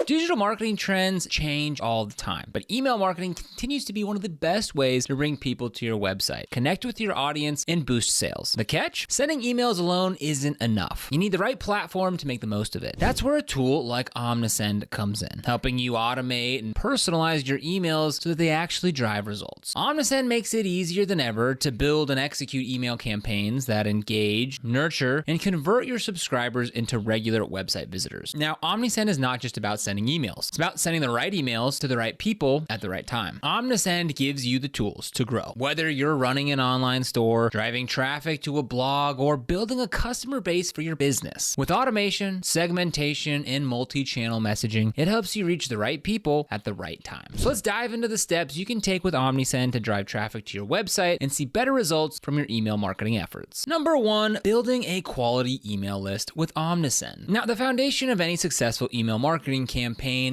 Digital marketing trends change all the time, but email marketing continues to be one of the best ways to bring people to your website, connect with your audience, and boost sales. The catch? Sending emails alone isn't enough. You need the right platform to make the most of it. That's where a tool like Omnisend comes in, helping you automate and personalize your emails so that they actually drive results. Omnisend makes it easier than ever to build and execute email campaigns that engage, nurture, and convert your subscribers into regular website visitors. Now, Omnisend is not just about sending emails. It's about sending the right emails to the right people at the right time. Omnisend gives you the tools to grow. Whether you're running an online store, driving traffic to a blog, or building a customer base for your business. With automation, segmentation, and multi-channel messaging, it helps you reach the right people at the right time. So let's dive into the steps you can take with Omnisend to drive traffic to your website and see better results from your email marketing efforts. Number 1, building a quality email list with Omnisend. Now, the foundation of any successful email marketing campaign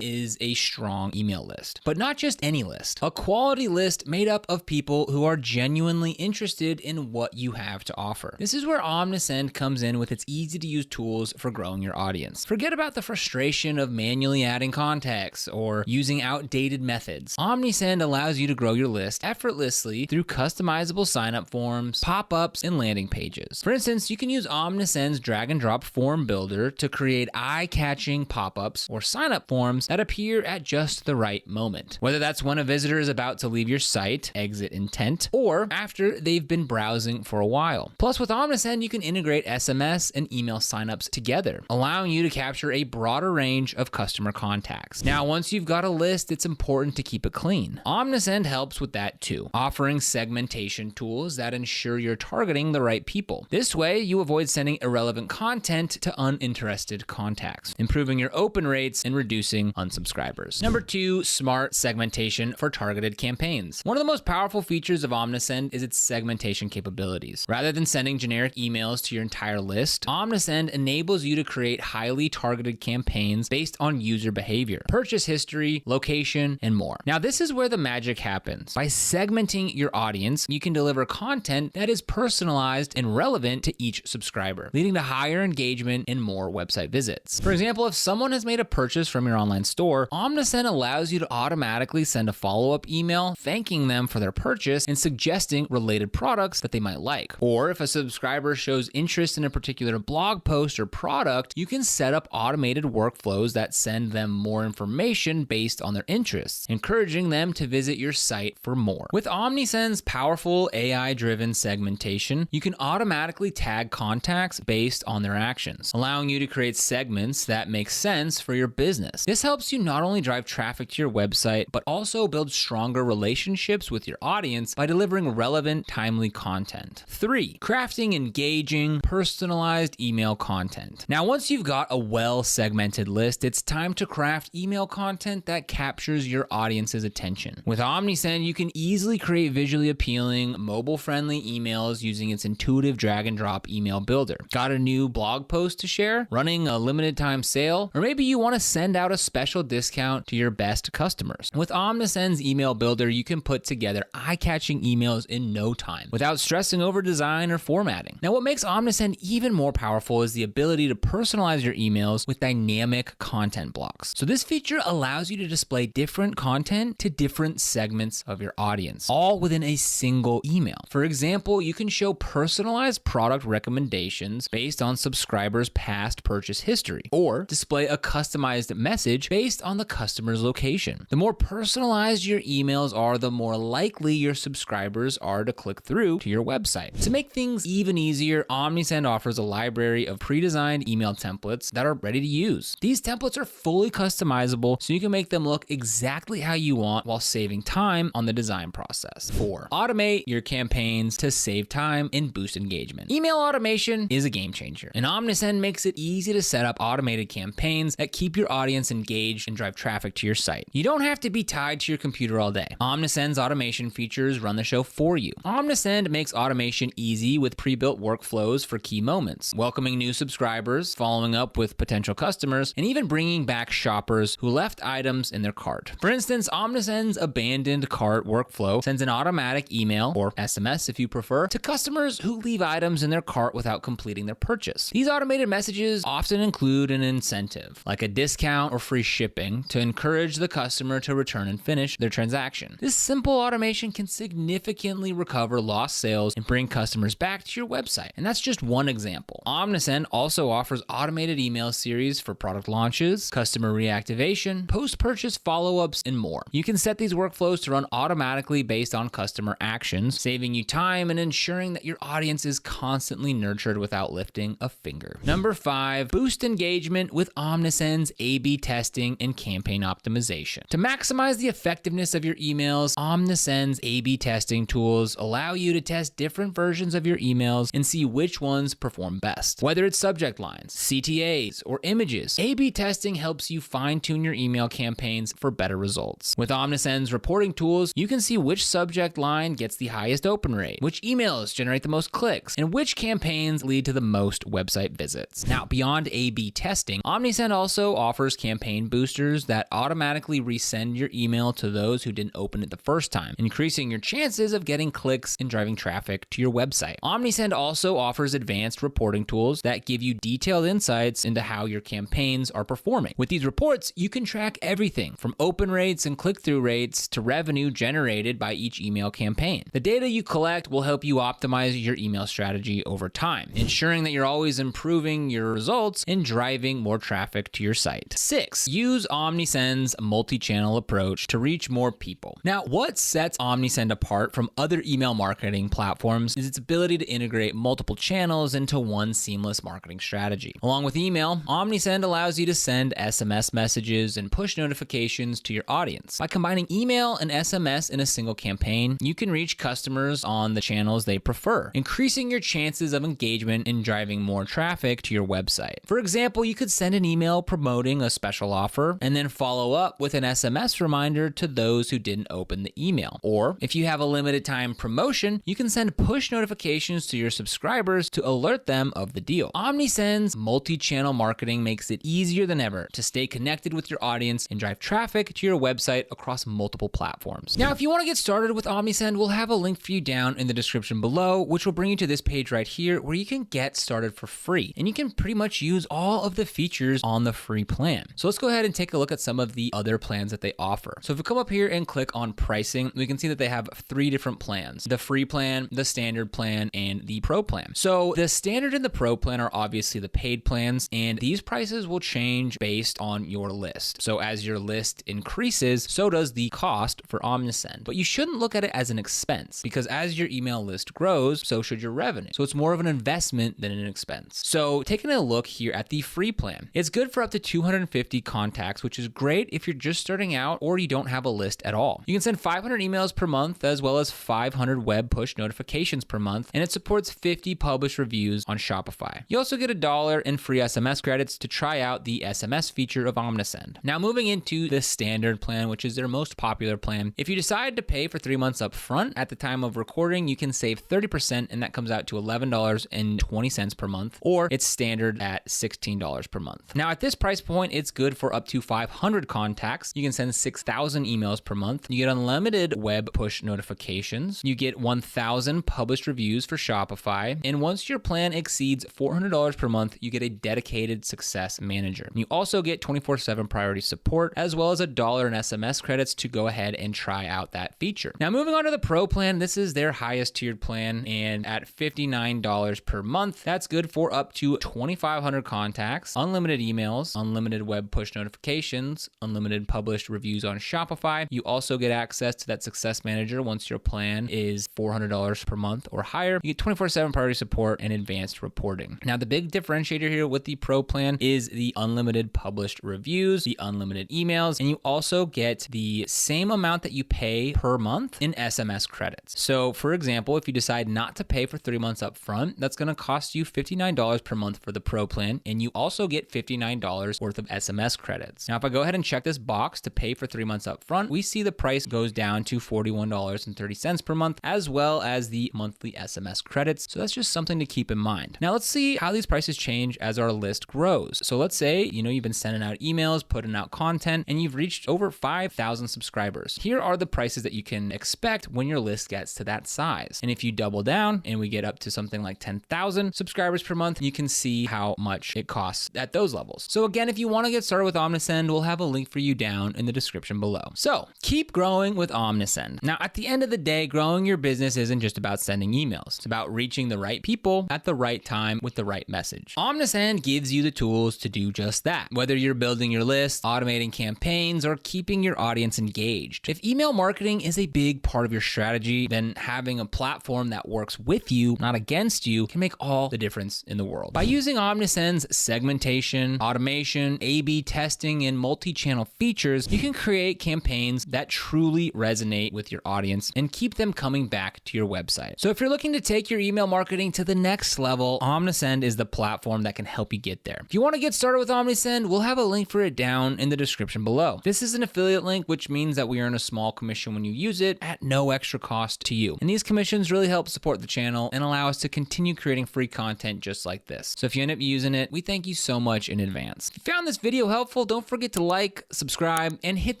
is a strong email list, but not just any list. A quality list made up of people who are genuinely interested in what you have to offer. This is where Omnisend comes in with its easy-to-use tools for growing your audience. Forget about the frustration of manually adding context or using outdated methods. Omnisend allows you to grow your list effortlessly through customizable sign-up forms, pop-ups, and landing pages. For instance, you can use Omnisend's drag-and-drop form builder to create eye-catching pop-ups or sign-up forms that appear at just the right moment. Whether that's when a visitor is about to leave your site, exit intent, or after they've been browsing for a while. Plus, with Omnisend, you can integrate SMS and email signups together, allowing you to capture a broader range of customer contacts. Now, once you've got a list, it's important to keep it clean. Omnisend helps with that too, offering segmentation tools that ensure you're targeting the right people. This way, you avoid sending irrelevant content to uninterested contacts, improving your open rates and reducing unsubscribers. Number 2, smart segmentation for targeted campaigns. One of the most powerful features of Omnisend is its segmentation capabilities. Rather than sending generic emails to your entire list, Omnisend enables you to create highly targeted campaigns based on user behavior, purchase history, location, and more. Now, this is where the magic happens. By segmenting your audience, you can deliver content that is personalized and relevant to each subscriber, leading to higher engagement and more website visits. For example, if someone has made a purchase from your online store, Omnisend allows you to automatically send a follow-up email thanking them for their purchase and suggesting related products that they might like. Or if a subscriber shows interest in a particular blog post or product, you can set up automated workflows that send them more information based on their interests, encouraging them to visit your site for more. With Omnisend's powerful AI-driven segmentation, you can automatically tag contacts based on their actions, allowing you to create segments that make sense for your business. This helps you not only drive traffic to your website, but also build stronger relationships with your audience by delivering relevant, timely content. 3, crafting engaging, personalized email content. Now, once you've got a well-segmented list, it's time to craft email content that captures your audience's attention. With Omnisend, you can easily create visually appealing, mobile-friendly emails using its intuitive drag-and-drop email builder. Got a new blog post to share? Running a limited-time sale? Or maybe you want to send out a special discount to your best customers. With Omnisend's email builder, you can put together eye-catching emails in no time without stressing over design or formatting. Now, what makes Omnisend even more powerful is the ability to personalize your emails with dynamic content blocks. So this feature allows you to display different content to different segments of your audience, all within a single email. For example, you can show personalized product recommendations based on subscribers' past purchase history, or display a customized message based on the customer's location. The more personalized your emails are, the more likely your subscribers are to click through to your website. To make things even easier, Omnisend offers a library of pre-designed email templates that are ready to use. These templates are fully customizable, so you can make them look exactly how you want while saving time on the design process. 4, automate your campaigns to save time and boost engagement. Email automation is a game changer, and Omnisend makes it easy to set up automated campaigns that keep your audience engaged and drive traffic to your site. You don't have to be tied to your computer all day. Omnisend's automation features run the show for you. Omnisend makes automation easy with pre-built workflows for key moments, welcoming new subscribers, following up with potential customers, and even bringing back shoppers who left items in their cart. For instance, Omnisend's abandoned cart workflow sends an automatic email, or SMS if you prefer, to customers who leave items in their cart without completing their purchase. These automated messages often include an incentive, like a discount discount or free shipping to encourage the customer to return and finish their transaction. This simple automation can significantly recover lost sales and bring customers back to your website. And that's just one example. Omnisend also offers automated email series for product launches, customer reactivation, post-purchase follow-ups, and more. You can set these workflows to run automatically based on customer actions, saving you time and ensuring that your audience is constantly nurtured without lifting a finger. Number 5, boost engagement with Omnisend's A/B testing and campaign optimization. To maximize the effectiveness of your emails, Omnisend's A/B testing tools allow you to test different versions of your emails and see which ones perform best. Whether it's subject lines, CTAs, or images, A/B testing helps you fine-tune your email campaigns for better results. With Omnisend's reporting tools, you can see which subject line gets the highest open rate, which emails generate the most clicks, and which campaigns lead to the most website visits. Now, beyond A/B testing, Omnisend also offers campaign boosters that automatically resend your email to those who didn't open it the first time, increasing your chances of getting clicks and driving traffic to your website. Omnisend also offers advanced reporting tools that give you detailed insights into how your campaigns are performing. With these reports, you can track everything from open rates and click-through rates to revenue generated by each email campaign. The data you collect will help you optimize your email strategy over time, ensuring that you're always improving your results and driving more traffic to your site. 6, use Omnisend's multi-channel approach to reach more people. Now, what sets Omnisend apart from other email marketing platforms is its ability to integrate multiple channels into one seamless marketing strategy. Along with email, Omnisend allows you to send SMS messages and push notifications to your audience. By combining email and SMS in a single campaign, you can reach customers on the channels they prefer, increasing your chances of engagement and driving more traffic to your website. For example, you could send an email promoting a special offer and then follow up with an SMS reminder to those who didn't open the email. Or if you have a limited time promotion, you can send push notifications to your subscribers to alert them of the deal. Omnisend's multi-channel marketing makes it easier than ever to stay connected with your audience and drive traffic to your website across multiple platforms. Now, if you want to get started with Omnisend, we'll have a link for you down in the description below, which will bring you to this page right here where you can get started for free. And you can pretty much use all of the features on the free plan. So let's go ahead and take a look at some of the other plans that they offer. So if we come up here and click on pricing, we can see that they have 3 different plans: the free plan, the standard plan, and the pro plan. So the standard and the pro plan are obviously the paid plans, and these prices will change based on your list. So as your list increases, so does the cost for Omnisend. But you shouldn't look at it as an expense, because as your email list grows, so should your revenue. So it's more of an investment than an expense. So taking a look here at the free plan, it's good for up to 250 contacts, which is great if you're just starting out or you don't have a list at all. You can send 500 emails per month as well as 500 web push notifications per month, and it supports 50 published reviews on Shopify. You also get $1 in free SMS credits to try out the SMS feature of Omnisend. Now moving into the standard plan, which is their most popular plan. If you decide to pay for 3 months up front, at the time of recording, you can save 30%, and that comes out to $11.20 per month, or it's standard at $16 per month. Now at this price point, it's good for up to 500 contacts. You can send 6,000 emails per month. You get unlimited web push notifications. You get 1,000 published reviews for Shopify. And once your plan exceeds $400 per month, you get a dedicated success manager. You also get 24/7 priority support, as well as $1 in SMS credits to go ahead and try out that feature. Now moving on to the pro plan, this is their highest tiered plan, and at $59 per month, that's good for up to 2,500 contacts, unlimited emails, unlimited web push notifications, unlimited published reviews on Shopify. You also get access to that success manager once your plan is $400 per month or higher. You get 24/7 priority support and advanced reporting. Now, the big differentiator here with the pro plan is the unlimited published reviews, the unlimited emails, and you also get the same amount that you pay per month in SMS credits. So for example, if you decide not to pay for 3 months up front, that's going to cost you $59 per month for the pro plan, and you also get $59 worth of SMS credits. Now, if I go ahead and check this box to pay for 3 months up front, we see the price goes down to $41.30 per month, as well as the monthly SMS credits. So that's just something to keep in mind. Now let's see how these prices change as our list grows. So let's say, you've been sending out emails, putting out content, and you've reached over 5,000 subscribers. Here are the prices that you can expect when your list gets to that size. And if you double down and we get up to something like 10,000 subscribers per month, you can see how much it costs at those levels. So again, if you want to to get started with Omnisend, we'll have a link for you down in the description below. So keep growing with Omnisend. Now, at the end of the day, growing your business isn't just about sending emails. It's about reaching the right people at the right time with the right message. Omnisend gives you the tools to do just that. Whether you're building your list, automating campaigns, or keeping your audience engaged. If email marketing is a big part of your strategy, then having a platform that works with you, not against you, can make all the difference in the world. By using Omnisend's segmentation, automation, A/B testing, and multi-channel features, you can create campaigns that truly resonate with your audience and keep them coming back to your website. So if you're looking to take your email marketing to the next level, Omnisend is the platform that can help you get there. If you want to get started with Omnisend, we'll have a link for it down in the description below. This is an affiliate link, which means that we earn a small commission when you use it at no extra cost to you. And these commissions really help support the channel and allow us to continue creating free content just like this. So if you end up using it, we thank you so much in advance. If you found this video helpful, don't forget to like, subscribe, and hit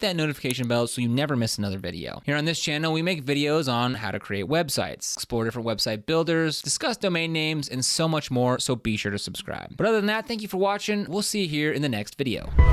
that notification bell so you never miss another video. Here on this channel, we make videos on how to create websites, explore different website builders, discuss domain names, and so much more, so be sure to subscribe. But other than that, thank you for watching. We'll see you here in the next video.